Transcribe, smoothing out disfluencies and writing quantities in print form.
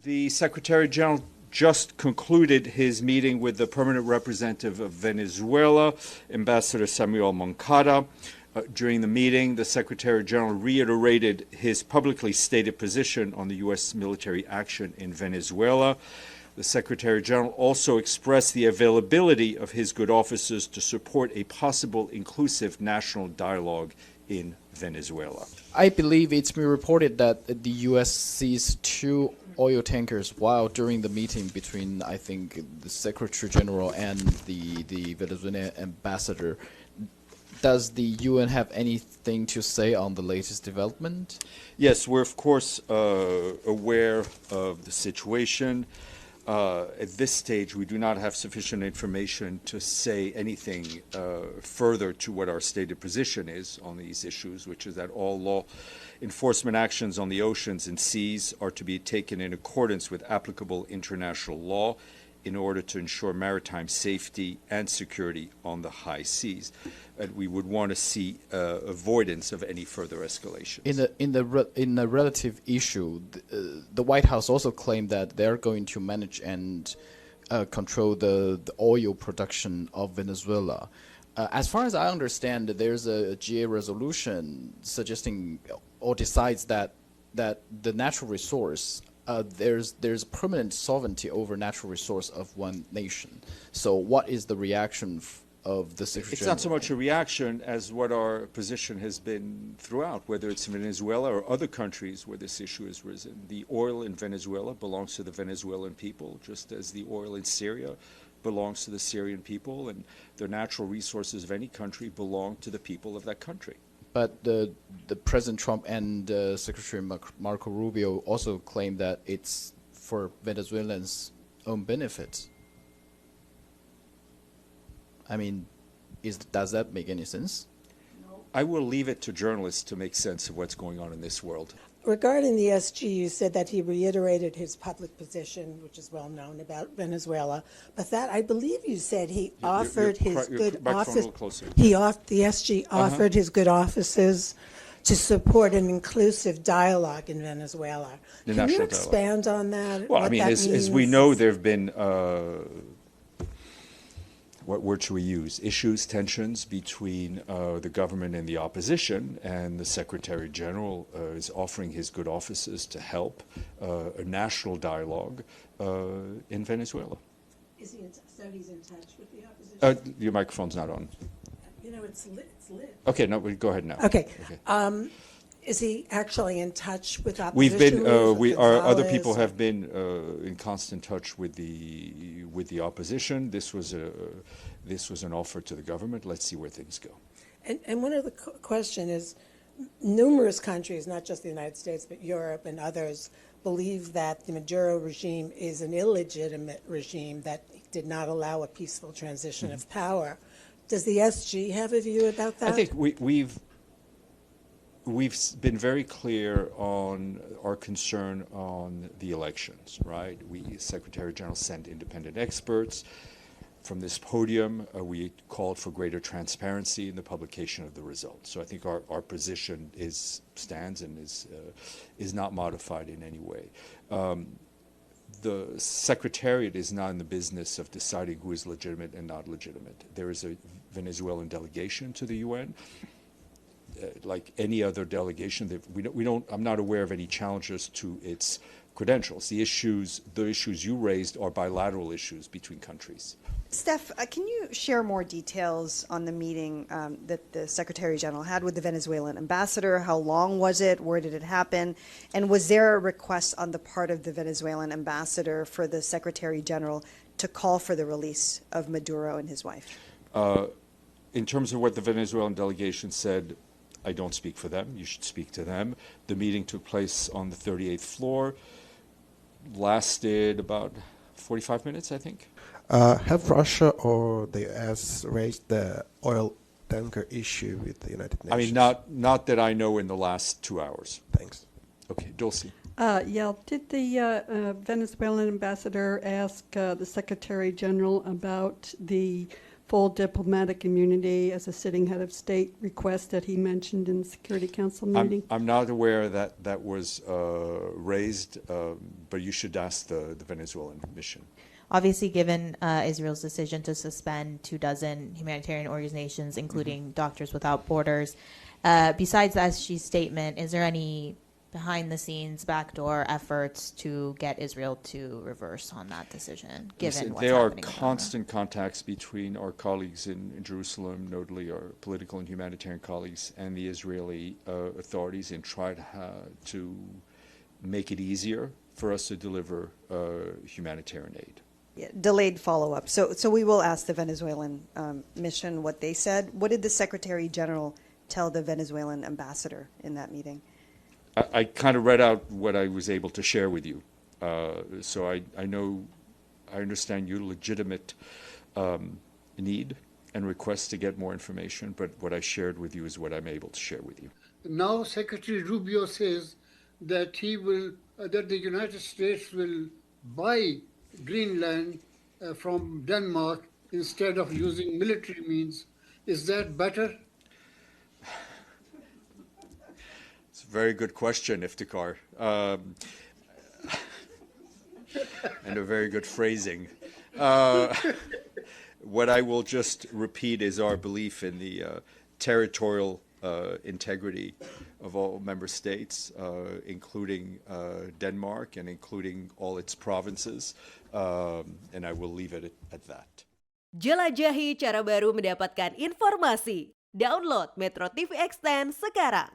The Secretary General just concluded his meeting with the permanent representative of Venezuela, Ambassador Samuel Moncada. During the meeting, the Secretary General reiterated his publicly stated position on the U.S. military action in Venezuela. The Secretary General also expressed the availability of his good offices to support a possible inclusive national dialogue in Venezuela. I believe it's been reported that the U.S. seized 2 oil tankers while during the meeting between, I think, the Secretary General and the Venezuelan ambassador. Does the UN have anything to say on the latest development? Yes, we're of course aware of the situation. At this stage, we do not have sufficient information to say anything further to what our stated position is on these issues, which is that all law enforcement actions on the oceans and seas are to be taken in accordance with applicable international law in order to ensure maritime safety and security on the high seas. And we would want to see avoidance of any further escalation. In a relative issue, the White House also claimed that they're going to manage and control the oil production of Venezuela. As far as I understand, there's a GA resolution suggesting or decides that the natural resource there's permanent sovereignty over natural resource of one nation. So what is the reaction of the Secretary General? It's not so much a reaction as what our position has been throughout, whether it's Venezuela or other countries where this issue has risen. The oil in Venezuela belongs to the Venezuelan people, just as the oil in Syria belongs to the Syrian people, and the natural resources of any country belong to the people of that country. But the President Trump and Secretary Marco Rubio also claim that it's for Venezuelans' own benefit. I mean, does that make any sense? No. I will leave it to journalists to make sense of what's going on in this world. Regarding the SG, you said that he reiterated his public position, which is well known about Venezuela. But that, I believe you said he offered his good office. The SG offered his good offices to support an inclusive dialogue in Venezuela. Can you expand on that? Well, I mean, as we know, there have been what word should we use? Issues, tensions between the government and the opposition, and the Secretary General is offering his good offices to help a national dialogue in Venezuela. Is he so he's in touch with the opposition? Your microphone's not on. You know, it's lit. Okay, no, go ahead now. Okay. Is he actually in touch with opposition? Other people have been in constant touch with the opposition. This was an offer to the government. Let's see where things go. And one of the question is, numerous countries, not just the United States, but Europe and others, believe that the Maduro regime is an illegitimate regime that did not allow a peaceful transition of power. Does the SG have a view about that? I think we've been very clear on our concern on the elections, right? Secretary General sent independent experts. From this podium, we called for greater transparency in the publication of the results. So I think our position stands and is not modified in any way. The Secretariat is not in the business of deciding who is legitimate and not legitimate. There is a Venezuelan delegation to the UN. Like any other delegation, I'm not aware of any challenges to its credentials. The issues you raised are bilateral issues between countries. Steph, can you share more details on the meeting that the Secretary General had with the Venezuelan ambassador? How long was it? Where did it happen? And was there a request on the part of the Venezuelan ambassador for the Secretary General to call for the release of Maduro and his wife? In terms of what the Venezuelan delegation said, I don't speak for them. You should speak to them. The meeting took place on the 38th floor, lasted about 45 minutes, I think. Have Russia or the U.S. raised the oil tanker issue with the United Nations? I mean, not that I know in the last 2 hours. Thanks. Okay, Dulcie. Yeah, did the Venezuelan ambassador ask the Secretary General about the full diplomatic immunity as a sitting head of state request that he mentioned in the Security Council meeting? I'm not aware that that was raised, but you should ask the Venezuelan mission. Obviously, given Israel's decision to suspend 24 humanitarian organizations, including Doctors Without Borders, besides the SG statement, is there any behind-the-scenes backdoor efforts to get Israel to reverse on that decision, given what's there are happening in constant contacts between our colleagues in Jerusalem, notably our political and humanitarian colleagues, and the Israeli authorities, and try to make it easier for us to deliver humanitarian aid. Yeah, delayed follow-up. So we will ask the Venezuelan mission what they said. What did the Secretary General tell the Venezuelan ambassador in that meeting? I kind of read out what I was able to share with you. So I understand your legitimate need and request to get more information, but what I shared with you is what I'm able to share with you. Now Secretary Rubio says that that the United States will buy Greenland from Denmark instead of using military means. Is that better? It's a very good question, Iftikhar, and a very good phrasing. What I will just repeat is our belief in the territorial integrity of all member states, including Denmark and including all its provinces, and I will leave it at that. Jelajahi cara baru mendapatkan informasi. Download MetroTV Extend sekarang.